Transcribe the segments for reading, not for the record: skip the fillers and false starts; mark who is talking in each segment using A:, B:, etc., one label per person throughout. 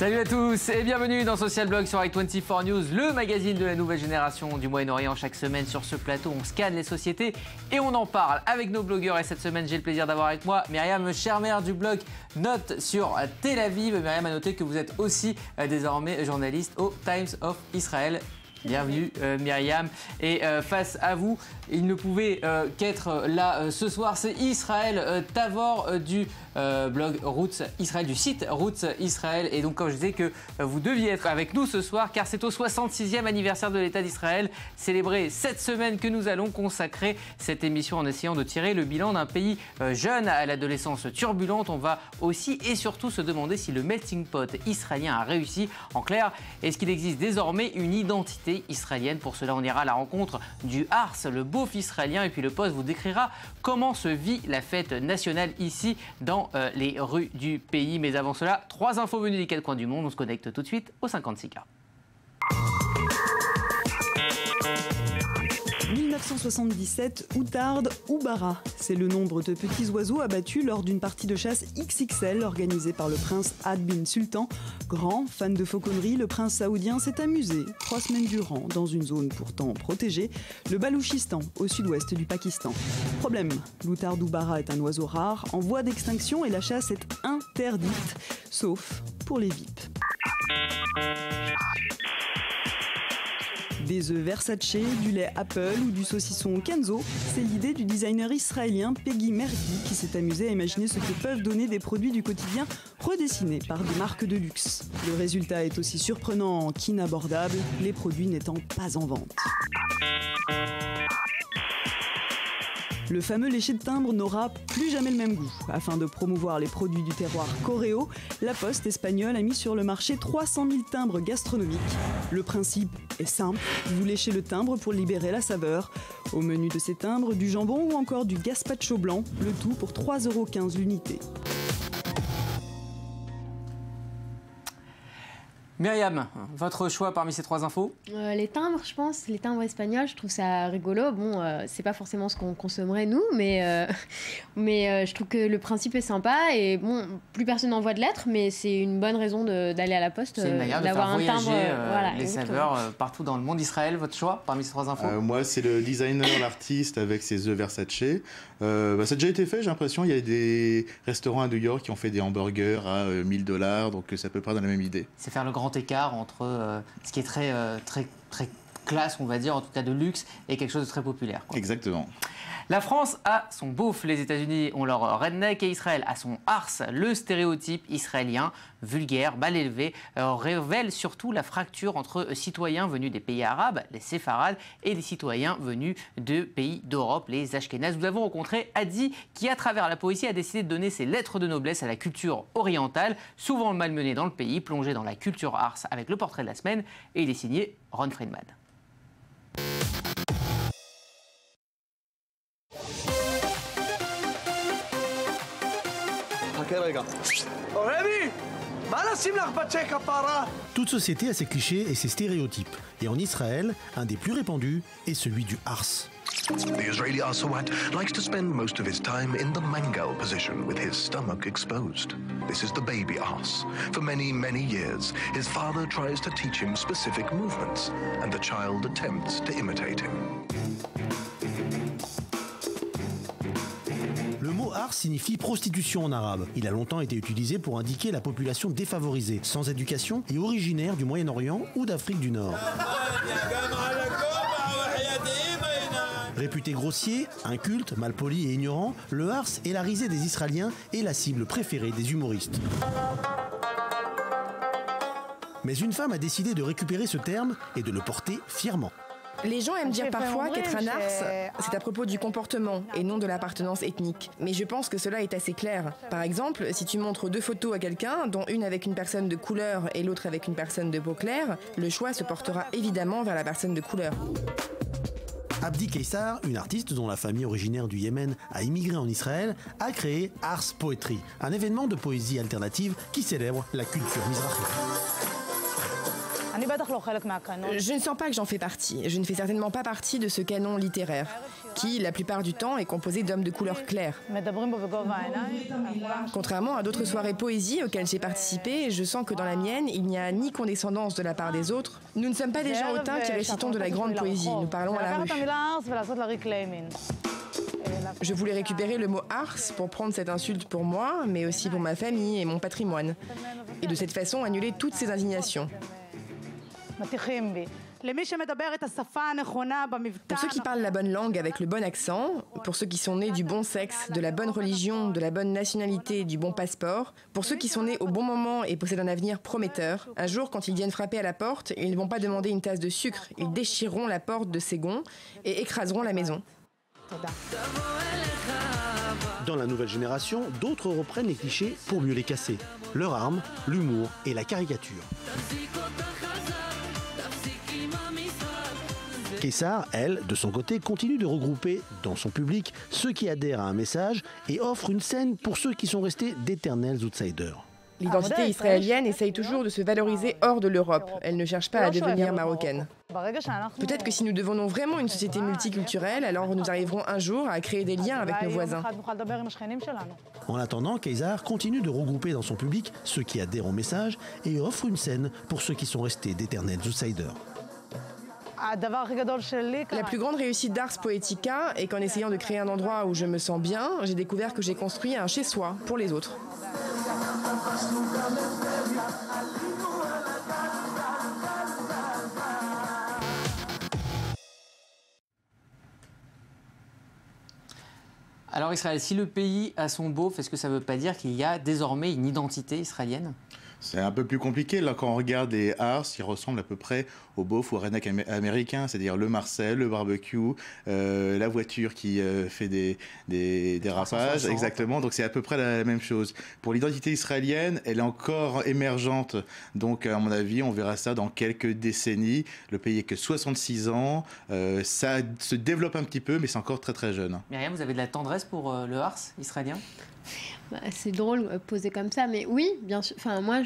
A: Salut à tous et bienvenue dans Social Blog sur i24 News, le magazine de la nouvelle génération du Moyen-Orient. Chaque semaine sur ce plateau, on scanne les sociétés et on en parle avec nos blogueurs. Et cette semaine, j'ai le plaisir d'avoir avec moi Myriam Shermer du blog Note sur Tel Aviv. Myriam a noté que vous êtes aussi désormais journaliste au Times of Israel. Bienvenue Myriam. Et face à vous, il ne pouvait qu'être là ce soir, c'est Israël Tavor du blog Roots Israël, du site Roots Israël. Et donc comme je disais que vous deviez être avec nous ce soir car c'est au 66e anniversaire de l'État d'Israël, célébré cette semaine, que nous allons consacrer cette émission en essayant de tirer le bilan d'un pays jeune à l'adolescence turbulente. On va aussi et surtout se demander si le melting pot israélien a réussi. En clair, est-ce qu'il existe désormais une identité israélienne? Pour cela, on ira à la rencontre du Ars, le beauf israélien, et puis le Poste vous décrira comment se vit la fête nationale ici dans les rues du pays. Mais avant cela, 3 infos venues des 4 coins du monde. On se connecte tout de suite au 56K.
B: 1977, Outarde ou Bara, c'est le nombre de petits oiseaux abattus lors d'une partie de chasse XXL organisée par le prince Had bin Sultan. Grand fan de fauconnerie, le prince saoudien s'est amusé 3 semaines durant dans une zone pourtant protégée, le Balouchistan, au sud-ouest du Pakistan. Problème, l'Outarde ou Bara est un oiseau rare, en voie d'extinction, et la chasse est interdite, sauf pour les VIP. Des œufs Versace, du lait Apple ou du saucisson Kenzo, c'est l'idée du designer israélien Peggy Merdi qui s'est amusé à imaginer ce que peuvent donner des produits du quotidien redessinés par des marques de luxe. Le résultat est aussi surprenant qu'inabordable, les produits n'étant pas en vente. Le fameux lécher de timbre n'aura plus jamais le même goût. Afin de promouvoir les produits du terroir coréo, la Poste espagnole a mis sur le marché 300 000 timbres gastronomiques. Le principe est simple, vous léchez le timbre pour libérer la saveur. Au menu de ces timbres, du jambon ou encore du gazpacho blanc, le tout pour 3,15 € l'unité.
A: Myriam, votre choix parmi ces 3 infos?
C: Les timbres, je pense, les timbres espagnols, je trouve ça rigolo. Bon, c'est pas forcément ce qu'on consommerait nous, mais je trouve que le principe est sympa. Et bon, plus personne n'envoie de lettres, mais c'est une bonne raison d'aller à la poste, d'avoir un timbre.
A: Voilà, les saveurs partout dans le monde. Israël, votre choix parmi ces 3 infos?
D: Moi, c'est le designer, l'artiste avec ses œufs Versace. Ça a déjà été fait, j'ai l'impression. Il y a des restaurants à New York qui ont fait des hamburgers à $1000, donc c'est à peu près dans la même idée.
A: C'est faire le grand écart entre ce qui est très classe, on va dire, en tout cas de luxe, et quelque chose de très populaire, quoi.
D: Exactement.
A: La France a son beauf, les États-Unis ont leur redneck et Israël a son ars. Le stéréotype israélien, vulgaire, mal élevé, révèle surtout la fracture entre citoyens venus des pays arabes, les séfarades, et les citoyens venus de pays d'Europe, les ashkénazes. Nous avons rencontré Hadi qui, à travers la poésie, a décidé de donner ses lettres de noblesse à la culture orientale, souvent malmenée dans le pays, plongée dans la culture ars avec le portrait de la semaine, et il est signé Ron Friedman.
E: Toute société a ses clichés et ses stéréotypes. Et en Israël, un des plus répandus est celui du ars.
F: The Israeli Asawat likes to spend most of his time in the mangal position with his stomach exposed. This is the baby arse. For many, many years, his father tries to teach him specific movements, and the child attempts to imitate him.
E: Le mot ars signifie prostitution en arabe. Il a longtemps été utilisé pour indiquer la population défavorisée, sans éducation et originaire du Moyen-Orient ou d'Afrique du Nord. Réputé grossier, inculte, malpoli et ignorant, le ars est la risée des Israéliens et la cible préférée des humoristes. Mais une femme a décidé de récupérer ce terme et de le porter fièrement.
G: Les gens aiment dire parfois qu'être un ars, c'est à propos du comportement et non de l'appartenance ethnique. Mais je pense que cela est assez clair. Par exemple, si tu montres 2 photos à quelqu'un, dont une avec une personne de couleur et l'autre avec une personne de peau claire, le choix se portera évidemment vers la personne de couleur.
E: Abdi Keissar, une artiste dont la famille originaire du Yémen a immigré en Israël, a créé Ars Poetry, un événement de poésie alternative qui célèbre la culture mizrahi.
G: Je ne sens pas que j'en fais partie. Je ne fais certainement pas partie de ce canon littéraire, qui, la plupart du temps, est composé d'hommes de couleur claire. Contrairement à d'autres soirées poésie auxquelles j'ai participé, je sens que dans la mienne, il n'y a ni condescendance de la part des autres. Nous ne sommes pas des gens hautains qui récitons de la grande poésie, nous parlons à la rue. Je voulais récupérer le mot ars pour prendre cette insulte pour moi, mais aussi pour ma famille et mon patrimoine. Et de cette façon, annuler toutes ces indignations. Pour ceux qui parlent la bonne langue avec le bon accent, pour ceux qui sont nés du bon sexe, de la bonne religion, de la bonne nationalité, du bon passeport, pour ceux qui sont nés au bon moment et possèdent un avenir prometteur, un jour quand ils viennent frapper à la porte, ils ne vont pas demander une tasse de sucre, ils déchireront la porte de ses gonds et écraseront la maison.
E: Dans la nouvelle génération, d'autres reprennent les clichés pour mieux les casser. Leur arme, l'humour et la caricature. Kessar, elle, de son côté, continue de regrouper dans son public ceux qui adhèrent à un message et offre une scène pour ceux qui sont restés d'éternels outsiders.
G: L'identité israélienne essaye toujours de se valoriser hors de l'Europe. Elle ne cherche pas à devenir marocaine. Peut-être que si nous devenons vraiment une société multiculturelle, alors nous arriverons un jour à créer des liens avec nos voisins.
E: En attendant, Kessar continue de regrouper dans son public ceux qui adhèrent au message et offre une scène pour ceux qui sont restés d'éternels outsiders.
G: La plus grande réussite d'Ars Poetica est qu'en essayant de créer un endroit où je me sens bien, j'ai découvert que j'ai construit un chez-soi pour les autres.
A: Alors Israël, si le pays a son beauf, est-ce que ça ne veut pas dire qu'il y a désormais une identité israélienne ?
D: C'est un peu plus compliqué. Là, quand on regarde les Ars, ils ressemblent à peu près au beauf ou au redneck américain, c'est-à-dire le Marcel, le barbecue, la voiture qui fait des dérapages. Exactement, donc c'est à peu près la même chose. Pour l'identité israélienne, elle est encore émergente. Donc, à mon avis, on verra ça dans quelques décennies. Le pays est que 66 ans. Ça se développe un petit peu, mais c'est encore très très jeune.
A: Myriam, vous avez de la tendresse pour le Ars israélien ?
C: C'est drôle posé comme ça, mais oui, bien sûr. Enfin, moi,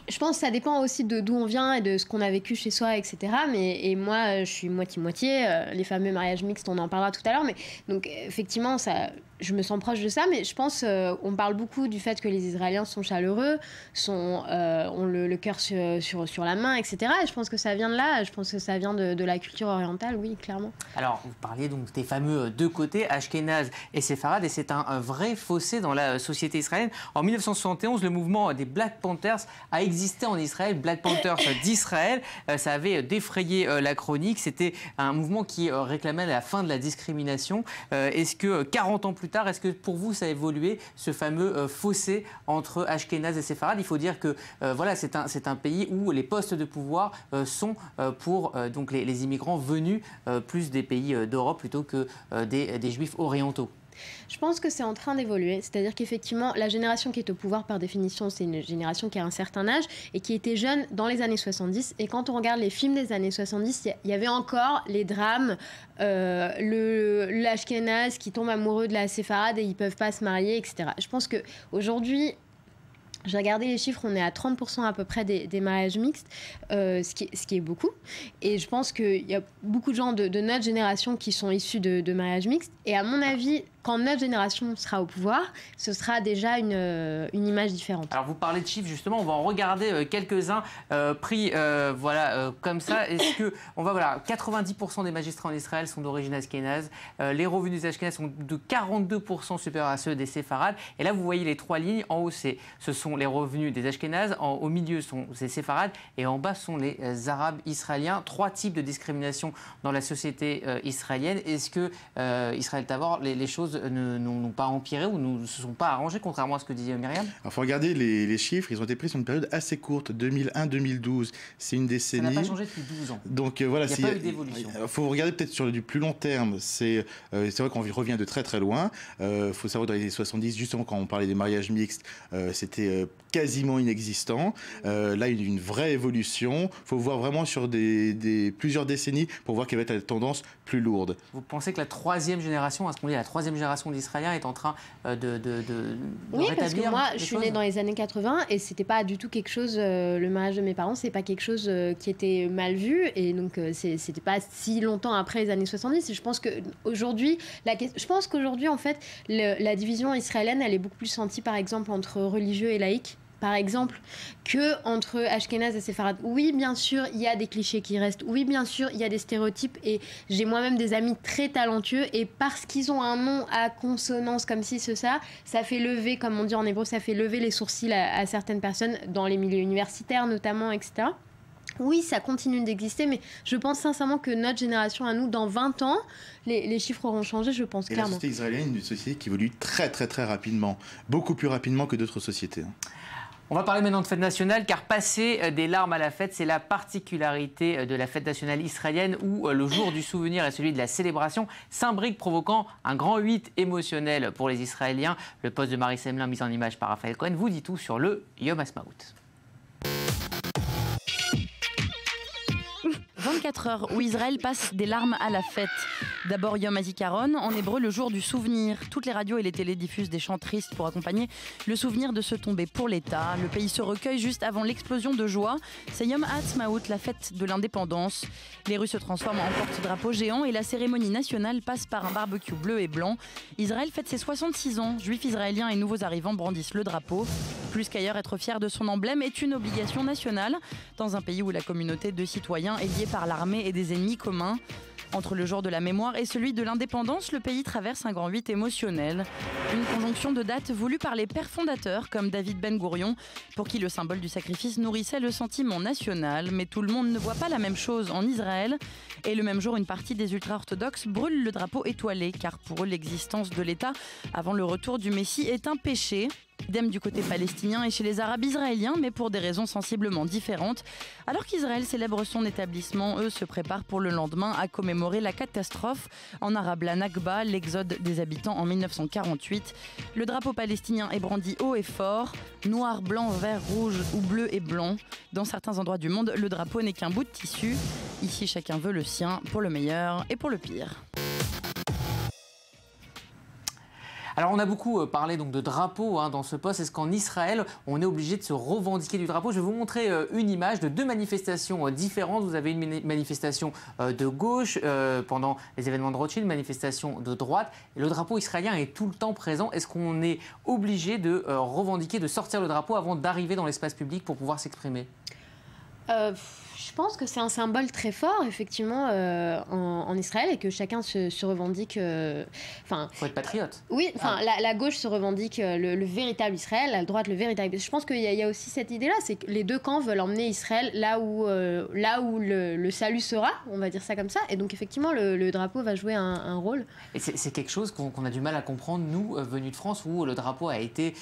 C: je pense que ça dépend aussi de d'où on vient et de ce qu'on a vécu chez soi, etc. Et moi, je suis moitié-moitié. Les fameux mariages mixtes, on en parlera tout à l'heure. Mais donc, effectivement, je me sens proche de ça. Mais je pense on parle beaucoup du fait que les Israéliens sont chaleureux, ont le cœur sur la main, etc. Et je pense que ça vient de là. Je pense que ça vient de la culture orientale, oui, clairement.
A: Alors, vous parliez donc des fameux deux côtés, Ashkénazes et séfarades. Et c'est un vrai fossé dans la société israélienne. En 1971, le mouvement des Black Panthers a existé en Israël, Black Panthers d'Israël. Ça avait défrayé la chronique. C'était un mouvement qui réclamait la fin de la discrimination. Est-ce que 40 ans plus tard, est-ce que pour vous ça a évolué, ce fameux fossé entre Ashkénazes et séfarades ? Il faut dire que voilà, c'est un pays où les postes de pouvoir sont pour donc les immigrants venus plus des pays d'Europe plutôt que des juifs orientaux.
C: Je pense que c'est en train d'évoluer, c'est-à-dire qu'effectivement, la génération qui est au pouvoir, par définition, c'est une génération qui a un certain âge et qui était jeune dans les années 70. Et quand on regarde les films des années 70, il y avait encore les drames, l'Ashkénaze qui tombe amoureux de la séfarade et ils ne peuvent pas se marier, etc. Je pense qu'aujourd'hui, j'ai regardé les chiffres, on est à 30% à peu près des mariages mixtes, ce qui est beaucoup. Et je pense qu'il y a beaucoup de gens de notre génération qui sont issus de mariages mixtes. Et à mon avis, quand notre génération sera au pouvoir, ce sera déjà une image différente.
A: Alors vous parlez de chiffres, justement, on va en regarder quelques-uns pris comme ça. Est-ce que, 90% des magistrats en Israël sont d'origine ashkénaze. Les revenus des ashkénazes sont de 42% supérieurs à ceux des séfarades. Et là, vous voyez les trois lignes. En haut, ce sont les revenus des ashkénazes. Au milieu, sont les séfarades. Et en bas, sont les arabes israéliens. Trois types de discrimination dans la société israélienne. Est-ce que, Israël Tavor, les choses n'ont pas empiré ou ne se sont pas arrangées, contrairement à ce que disait Myriam ?
D: Il faut regarder les chiffres, ils ont été pris sur une période assez courte, 2001-2012. C'est une décennie.
A: Ça n'a pas changé depuis 12 ans.
D: Donc voilà,
A: il n'y a pas eu d'évolution.
D: Il faut regarder peut-être sur du plus long terme. C'est vrai qu'on revient de très très loin. Il faut savoir que dans les années 70, justement quand on parlait des mariages mixtes, c'était quasiment inexistant. Là, il y a une vraie évolution. Il faut voir vraiment sur plusieurs décennies pour voir quelle va être la tendance plus lourde.
A: Vous pensez que la troisième génération, à ce qu'on dit la troisième génération d'Israéliens est en train de
C: oui,
A: rétablir
C: parce que moi, je suis
A: choses.
C: née dans les années 80 et c'était pas du tout quelque chose, le mariage de mes parents, c'est pas quelque chose qui était mal vu et donc c'était pas si longtemps après les années 70. Et je pense qu'aujourd'hui, en fait, la division israélienne, elle est beaucoup plus sentie par exemple entre religieux et laïcs. Par exemple, que entre Ashkénazes et séfarades. Oui, bien sûr, il y a des clichés qui restent. Oui, bien sûr, il y a des stéréotypes. Et j'ai moi-même des amis très talentueux. Et parce qu'ils ont un nom à consonance comme ci, ça fait lever, comme on dit en hébreu, ça fait lever les sourcils à certaines personnes, dans les milieux universitaires notamment, etc. Oui, ça continue d'exister, mais je pense sincèrement que notre génération, à nous, dans 20 ans, les chiffres auront changé, je pense, clairement.
D: La société israélienne est une société qui évolue très, très, très rapidement. Beaucoup plus rapidement que d'autres sociétés.
A: On va parler maintenant de fête nationale, car passer des larmes à la fête, c'est la particularité de la fête nationale israélienne, où le jour du souvenir et celui de la célébration s'imbriquent, provoquant un grand 8 émotionnel pour les Israéliens. Le poste de Marie Semelin, mis en image par Raphaël Cohen, vous dit tout sur le Yom Ha'atzmaut.
H: 24 heures où Israël passe des larmes à la fête. D'abord Yom HaZikaron, en hébreu le jour du souvenir. Toutes les radios et les télés diffusent des chants tristes pour accompagner le souvenir de ce tombé pour l'État. Le pays se recueille juste avant l'explosion de joie. C'est Yom HaAtzmaut, la fête de l'indépendance. Les rues se transforment en porte-drapeau géant et la cérémonie nationale passe par un barbecue bleu et blanc. Israël fête ses 66 ans. Juifs israéliens et nouveaux arrivants brandissent le drapeau. Plus qu'ailleurs, être fier de son emblème est une obligation nationale dans un pays où la communauté de citoyens est liée par l'armée et des ennemis communs. Entre le jour de la mémoire et celui de l'indépendance, le pays traverse un grand 8 émotionnel. Une conjonction de dates voulue par les pères fondateurs, comme David Ben Gourion, pour qui le symbole du sacrifice nourrissait le sentiment national. Mais tout le monde ne voit pas la même chose en Israël. Et le même jour, une partie des ultra-orthodoxes brûle le drapeau étoilé, car pour eux, l'existence de l'État avant le retour du Messie est un péché. Idem du côté palestinien et chez les Arabes israéliens, mais pour des raisons sensiblement différentes. Alors qu'Israël célèbre son établissement, eux se préparent pour le lendemain à commémorer la catastrophe, en arabe la Nakba, l'exode des habitants en 1948. Le drapeau palestinien est brandi haut et fort, noir, blanc, vert, rouge ou bleu et blanc. Dans certains endroits du monde, le drapeau n'est qu'un bout de tissu. Ici, chacun veut le sien, pour le meilleur et pour le pire.
A: Alors on a beaucoup parlé donc de drapeau dans ce poste. Est-ce qu'en Israël, on est obligé de se revendiquer du drapeau? Je vais vous montrer une image de deux manifestations différentes. Vous avez une manifestation de gauche pendant les événements de Rothschild, une manifestation de droite. Et le drapeau israélien est tout le temps présent. Est-ce qu'on est obligé de revendiquer, de sortir le drapeau avant d'arriver dans l'espace public pour pouvoir s'exprimer?
C: Je pense que c'est un symbole très fort, effectivement, en Israël, et que chacun se revendique.
A: Faut être patriote.
C: Oui, la gauche se revendique le véritable Israël, la droite le véritable. Je pense qu'il y a aussi cette idée-là, c'est que les deux camps veulent emmener Israël là où le salut sera, on va dire ça comme ça. Et donc, effectivement, le drapeau va jouer un rôle. Et
A: c'est quelque chose qu'on a du mal à comprendre, nous, venus de France, où le drapeau a été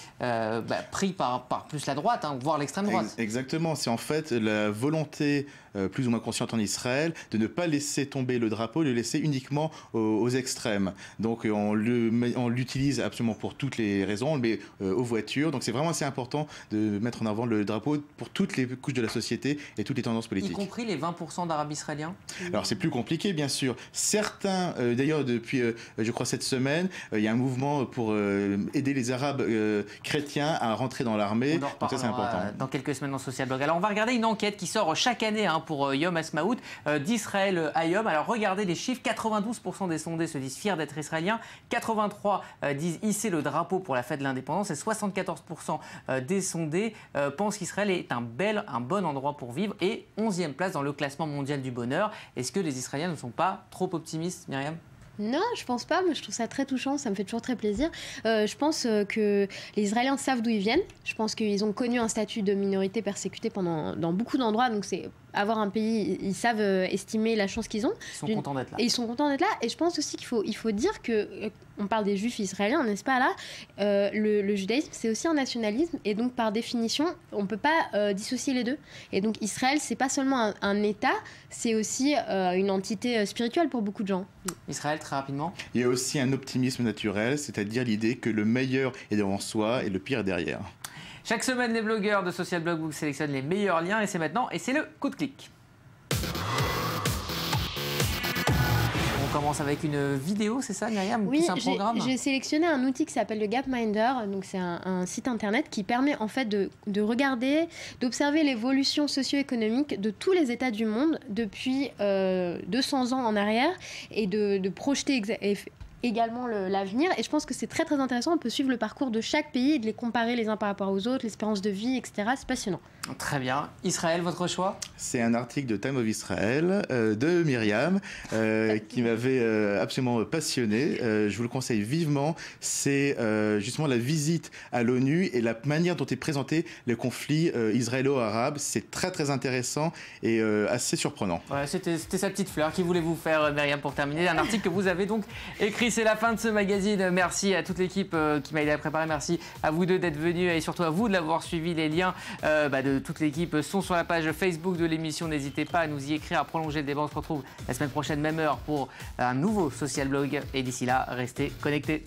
A: pris par plus la droite, voire l'extrême droite.
D: Exactement, c'est en fait la volonté plus ou moins consciente en Israël de ne pas laisser tomber le drapeau, de le laisser uniquement aux extrêmes. Donc on l'utilise absolument pour toutes les raisons, on le met aux voitures. Donc c'est vraiment assez important de mettre en avant le drapeau pour toutes les couches de la société et toutes les tendances politiques.
A: Y compris les 20% d'Arabes israéliens?
D: Alors c'est plus compliqué bien sûr. Certains, d'ailleurs depuis je crois cette semaine, il y a un mouvement pour aider les Arabes chrétiens à rentrer dans l'armée. Donc ça c'est important.
A: Dans quelques semaines dans Social Blog. Alors on va regarder une enquête qui sort chaque année pour Yom Ha'atzmaut d'Israël à Yom. Alors regardez les chiffres, 92% des sondés se disent fiers d'être israéliens, 83% disent hisser le drapeau pour la fête de l'indépendance et 74% des sondés pensent qu'Israël est un bon endroit pour vivre et 11e place dans le classement mondial du bonheur. Est-ce que les Israéliens ne sont pas trop optimistes, Myriam ?
C: Non, je pense pas. Moi, je trouve ça très touchant. Ça me fait toujours très plaisir. Je pense que les Israéliens savent d'où ils viennent. Je pense qu'ils ont connu un statut de minorité persécutée dans beaucoup d'endroits. Donc, c'est avoir un pays, ils savent estimer la chance qu'ils ont.
A: Ils sont contents d'être là.
C: Et ils sont contents d'être là. Et je pense aussi qu'il faut dire que, on parle des Juifs israéliens, n'est-ce pas là le judaïsme, c'est aussi un nationalisme. Et donc, par définition, on ne peut pas dissocier les deux. Et donc, Israël, c'est pas seulement un État, c'est aussi une entité spirituelle pour beaucoup de gens.
A: Israël, très rapidement.
D: Il y a aussi un optimisme naturel, c'est-à-dire l'idée que le meilleur est devant soi et le pire est derrière.
A: Chaque semaine, les blogueurs de Social Blog vous sélectionnent les meilleurs liens et c'est maintenant, et c'est le coup de clic. On commence avec une vidéo, c'est ça, Myriam?
C: Oui,
A: un programme.
C: J'ai sélectionné un outil qui s'appelle le Gapminder. Donc c'est un site internet qui permet en fait de regarder, d'observer l'évolution socio-économique de tous les États du monde depuis 200 ans en arrière et de projeter également l'avenir. Et je pense que c'est très très intéressant. On peut suivre le parcours de chaque pays et de les comparer les uns par rapport aux autres, l'espérance de vie, etc. C'est passionnant.
A: Très bien. Israël, votre choix?
D: C'est un article de Time of Israel de Myriam qui m'avait absolument passionné. Je vous le conseille vivement. C'est justement la visite à l'ONU et la manière dont est présenté le conflit israélo-arabe. C'est très très intéressant et assez surprenant.
A: Ouais, c'était sa petite fleur qui voulait vous faire, Myriam, pour terminer. Un article que vous avez donc écrit. C'est la fin de ce magazine. Merci à toute l'équipe qui m'a aidé à préparer. Merci à vous deux d'être venus et surtout à vous de l'avoir suivi. Les liens de toute l'équipe sont sur la page Facebook de l'émission. N'hésitez pas à nous y écrire, à prolonger le débat. On se retrouve la semaine prochaine, même heure, pour un nouveau Social Blog. Et d'ici là, restez connectés.